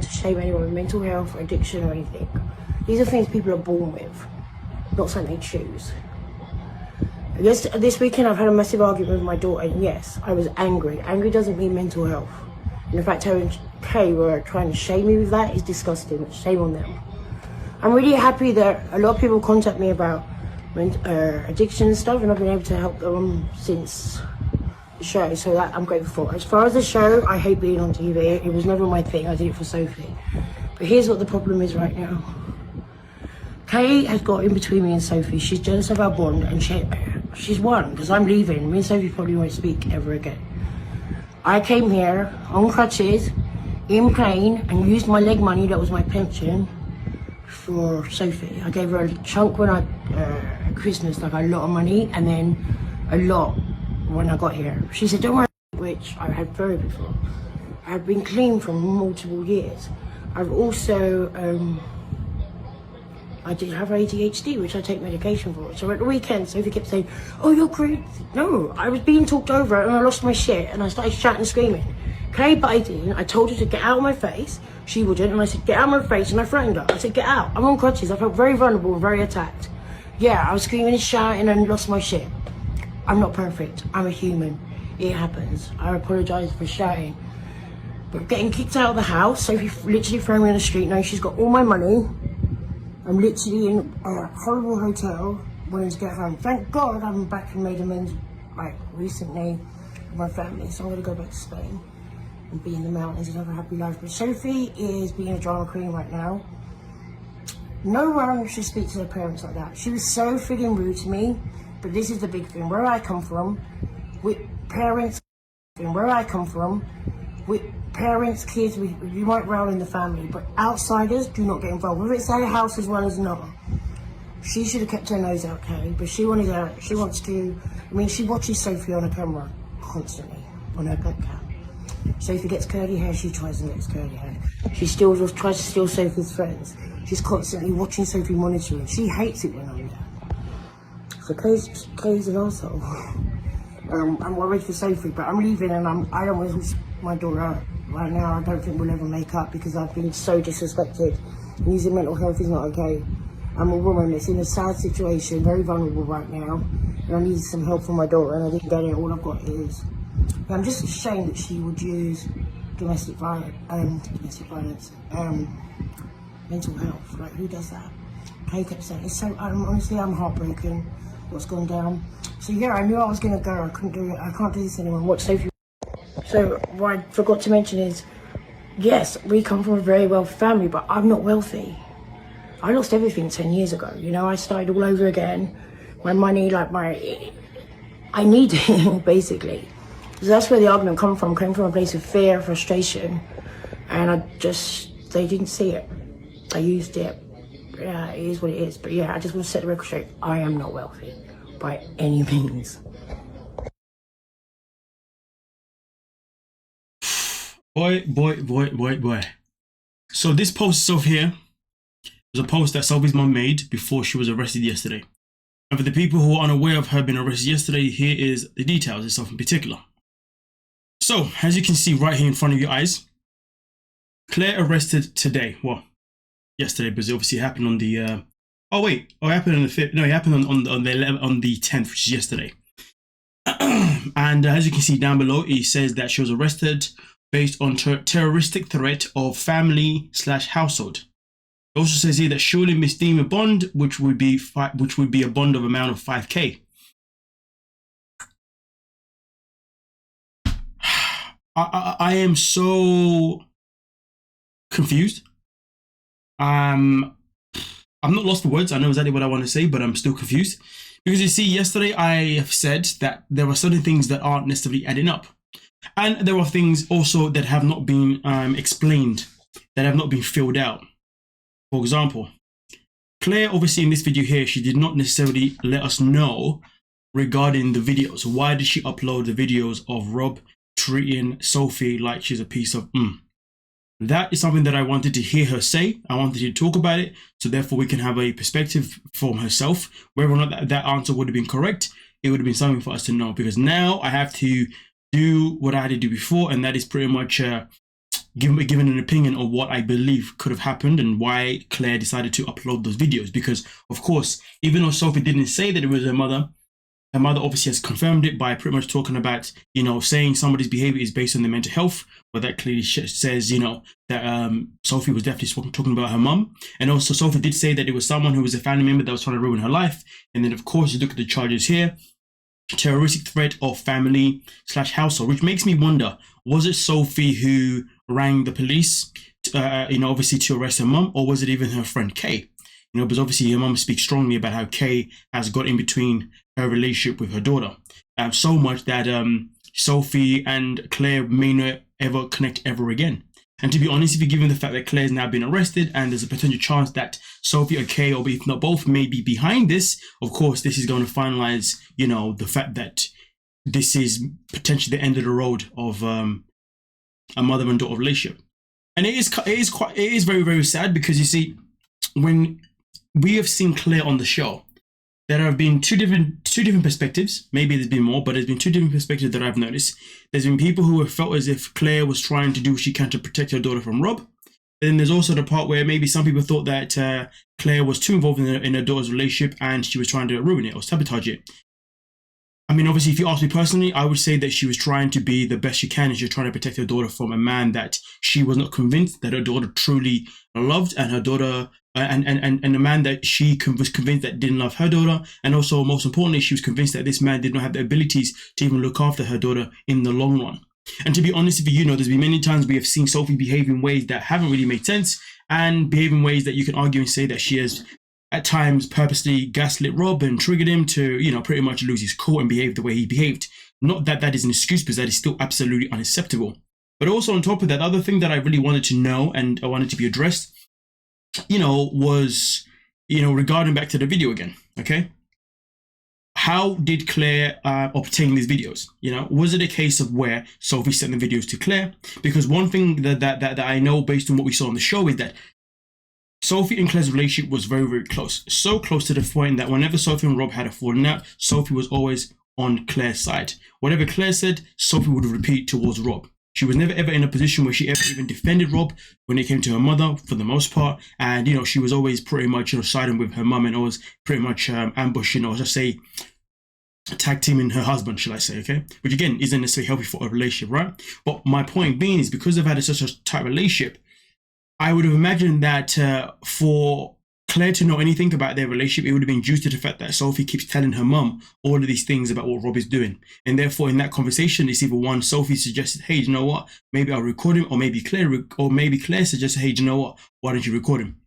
to shame anyone with mental health, addiction or anything. These are things people are born with, not something they choose. This weekend I've had a massive argument with my daughter, and yes, I was angry. Angry doesn't mean mental health. And the fact her and Kay were trying to shame me with that is disgusting. Shame on them. I'm really happy that a lot of people contact me about addiction and stuff, and I've been able to help them since the show, so that I'm grateful for. As far as the show, I hate being on TV. It was never my thing. I did it for Sophie. But here's what the problem is right now. Kay has got in between me and Sophie. She's jealous of our bond, and she's won because I'm leaving. Me and Sophie probably won't speak ever again. I came here on crutches, in pain, and used my leg money, that was my pension, for Sophie. I gave her a chunk when at Christmas, like a lot of money, and then a lot when I got here. She said, don't worry, which I had very before. I've been clean for multiple years. I've also, I did have ADHD, which I take medication for. So at the weekend, Sophie kept saying, oh, you're crazy. No, I was being talked over and I lost my shit and I started shouting and screaming. Kay biting, I told her to get out of my face. She wouldn't, and I said, get out of my face, and I threatened her. I said, get out. I'm on crutches. I felt very vulnerable and very attacked. Yeah, I was screaming and shouting and lost my shit. I'm not perfect. I'm a human. It happens. I apologise for shouting. But getting kicked out of the house, Sophie literally thrown me on the street. Now she's got all my money. I'm literally in a horrible hotel wanting to get home. Thank God I'm back and made amends, like, recently with my family. So I'm going to go back to Spain and be in the mountains and have a happy life. But Sophie is being a drama queen right now. No one should speak to their parents like that. She was so frigging rude to me. But this is the big thing. Where I come from, with parents, kids, you might roll in the family, but outsiders do not get involved. Whether it's their house as well as another. She should have kept her nose out, Kay, but she wanted out. She wants to, I mean, she watches Sophie on a camera constantly, on her webcam. Sophie gets curly hair, she tries and gets curly hair. She still just tries to steal Sophie's friends. She's constantly watching Sophie, monitoring. She hates it when I'm there. So Kay's an arsehole. I'm worried for Sophie, but I'm leaving and I don't want to lose my daughter right now. I don't think we'll ever make up because I've been so disrespected. And using mental health is not okay. I'm a woman that's in a sad situation, very vulnerable right now, and I need some help for my daughter and I didn't get it. All I've got is, I'm just ashamed that she would use domestic violence, mental health. Like, who does that? Kay kept saying, it's so, honestly, I'm heartbroken. What's gone down. So yeah, I knew I was gonna go. I couldn't do it. I can't do this anymore. Watch Sophie. So what I forgot to mention is, yes, we come from a very wealthy family, but I'm not wealthy. I lost everything 10 years ago. You know, I started all over again. My money, like I need it basically. So that's where the argument came from a place of fear, frustration, and they didn't see it. I used it. Yeah, it is what it is. But yeah, I just want to set the record straight. I am not wealthy by any means. Boy. So this post of here was a post that Sophie's mom made before she was arrested yesterday. And for the people who are unaware of her being arrested yesterday, here is the details itself in particular. So, as you can see right here in front of your eyes, Claire arrested today. Well, yesterday, because it obviously happened on the it happened on the 5th. No, it happened on the 11th, on the 10th, which is yesterday. And as you can see down below, it says that she was arrested based on terroristic threat of family/household. It also says here that surely Miss Deem a bond, which would be a bond of amount of 5K. I am so confused. I'm not lost for words. I know exactly what I want to say, but I'm still confused. Because you see, yesterday I have said that there are certain things that aren't necessarily adding up. And there are things also that have not been explained, that have not been filled out. For example, Claire, obviously in this video here, she did not necessarily let us know regarding the videos. Why did she upload the videos of Rob treating Sophie like she's a piece of That is something that I wanted to hear her say. I wanted to talk about it, so therefore we can have a perspective from herself. Whether or not that answer would have been correct, it would have been something for us to know. Because now I have to do what I had to do before, and that is pretty much given an opinion on what I believe could have happened and why Claire decided to upload those videos. Because, of course, even though Sophie didn't say that it was her mother obviously has confirmed it by pretty much talking about, saying somebody's behavior is based on their mental health. But that clearly says, that Sophie was definitely talking about her mum. And also Sophie did say that it was someone who was a family member that was trying to ruin her life. And then, of course, you look at the charges here. Terroristic threat of family/household, which makes me wonder, was it Sophie who rang the police, obviously to arrest her mum, or was it even her friend Kay? Because obviously her mum speaks strongly about how Kay has got in between her relationship with her daughter, so much that Sophie and Claire may not ever connect ever again. And to be honest, if you're given the fact that Claire's now been arrested and there's a potential chance that Sophie or Kay, or if not both, may be behind this, of course, this is going to finalize, the fact that this is potentially the end of the road of a mother and daughter relationship. And it is very, very sad, because you see, when we have seen Claire on the show, there have been two different perspectives. Maybe there's been more, but there's been two different perspectives that I've noticed. There's been people who have felt as if Claire was trying to do what she can to protect her daughter from Rob. Then there's also the part where maybe some people thought that Claire was too involved in her daughter's relationship and she was trying to ruin it or sabotage it. I mean, obviously, if you ask me personally, I would say that she was trying to be the best she can, and she was trying to protect her daughter from a man that she was not convinced that her daughter truly loved, and her daughter and a man that she was convinced that didn't love her daughter. And also, most importantly, she was convinced that this man did not have the abilities to even look after her daughter in the long run. And to be honest with you, there's been many times we have seen Sophie behave in ways that haven't really made sense, and behave in ways that you can argue and say that she has at times purposely gaslit Rob and triggered him to, pretty much lose his cool and behave the way he behaved. Not that that is an excuse, because that is still absolutely unacceptable. But also on top of that, the other thing that I really wanted to know and I wanted to be addressed, was, regarding back to the video again, okay? How did Claire obtain these videos? Was it a case of where Sophie sent the videos to Claire? Because one thing that I know based on what we saw on the show is that Sophie and Claire's relationship was very, very close. So close to the point that whenever Sophie and Rob had a falling out, Sophie was always on Claire's side. Whatever Claire said, Sophie would repeat towards Rob. She was never ever in a position where she ever even defended Rob when it came to her mother, for the most part. And, she was always pretty much, siding with her mum, and always pretty much ambushing, or just say, tag teaming her husband, shall I say, okay? Which again, isn't necessarily healthy for a relationship, right? But my point being is, because they've had such a tight relationship, I would have imagined that for Claire to know anything about their relationship, it would have been due to the fact that Sophie keeps telling her mum all of these things about what Rob is doing. And therefore, in that conversation, it's either one, Sophie suggested, hey, you know what? Maybe I'll record him, or maybe Claire suggested, hey, you know what? Why don't you record him?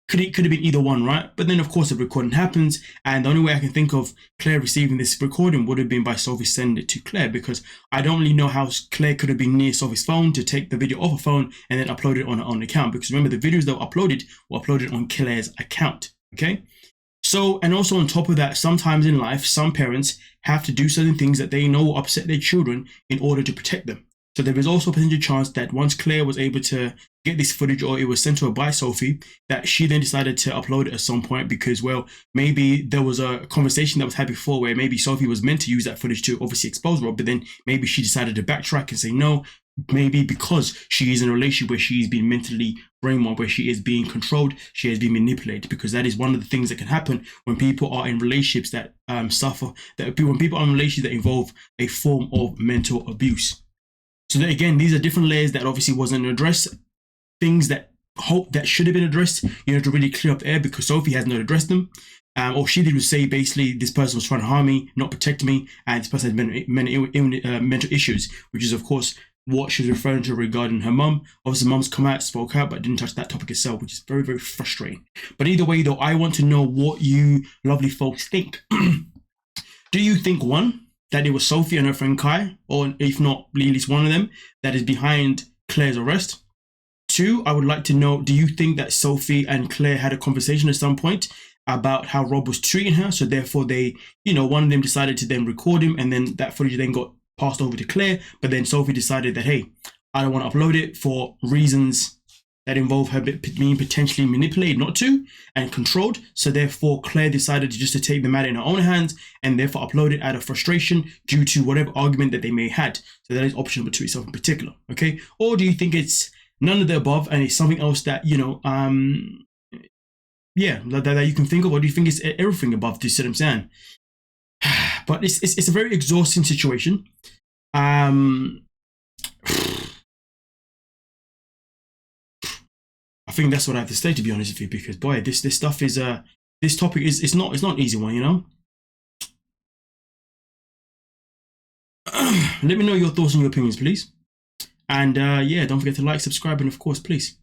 Could have been either one, right? But then, of course, the recording happens, and the only way I can think of Claire receiving this recording would have been by Sophie sending it to Claire, because I don't really know how Claire could have been near Sophie's phone to take the video off her phone and then upload it on her own account. Because remember, the videos that were uploaded on Claire's account, okay? So, and also on top of that, sometimes in life, some parents have to do certain things that they know will upset their children in order to protect them. So there is also a potential chance that once Claire was able to get this footage, or it was sent to her by Sophie, that she then decided to upload it at some point, because, well, maybe there was a conversation that was had before where maybe Sophie was meant to use that footage to obviously expose Rob, but then maybe she decided to backtrack and say no, maybe because she is in a relationship where she's been mentally brainwashed, where she is being controlled, she has been manipulated, because that is one of the things that can happen when people are in relationships that when people are in relationships that involve a form of mental abuse. So that, again, these are different layers that obviously wasn't addressed, things that should have been addressed, to really clear up the air, because Sophie has not addressed them. All she did was say, basically, this person was trying to harm me, not protect me, and this person had mental issues, which is, of course, what she's referring to regarding her mum. Obviously, mum's come out, spoke out, but didn't touch that topic itself, which is very, very frustrating. But either way, though, I want to know what you lovely folks think. Do you think, one, that it was Sophie and her friend Kai, or if not, at least one of them, that is behind Claire's arrest? Two, I would like to know, do you think that Sophie and Claire had a conversation at some point about how Rob was treating her? So therefore they, one of them decided to then record him, and then that footage then got passed over to Claire. But then Sophie decided that, hey, I don't want to upload it for reasons that involve her being potentially manipulated not to and controlled. So therefore Claire decided to take the matter in her own hands and therefore upload it out of frustration due to whatever argument that they may have had. So that is option number two itself in particular, okay? Or do you think it's none of the above, and it's something else that, you know, yeah, that you can think of, or do you think it's everything above? Do you see what I'm saying? But it's a very exhausting situation. I think that's what I have to say, to be honest with you, because boy, this stuff is this topic is it's not an easy one, you know. Let me know your thoughts and your opinions, please. And yeah, don't forget to like, subscribe, and of course, please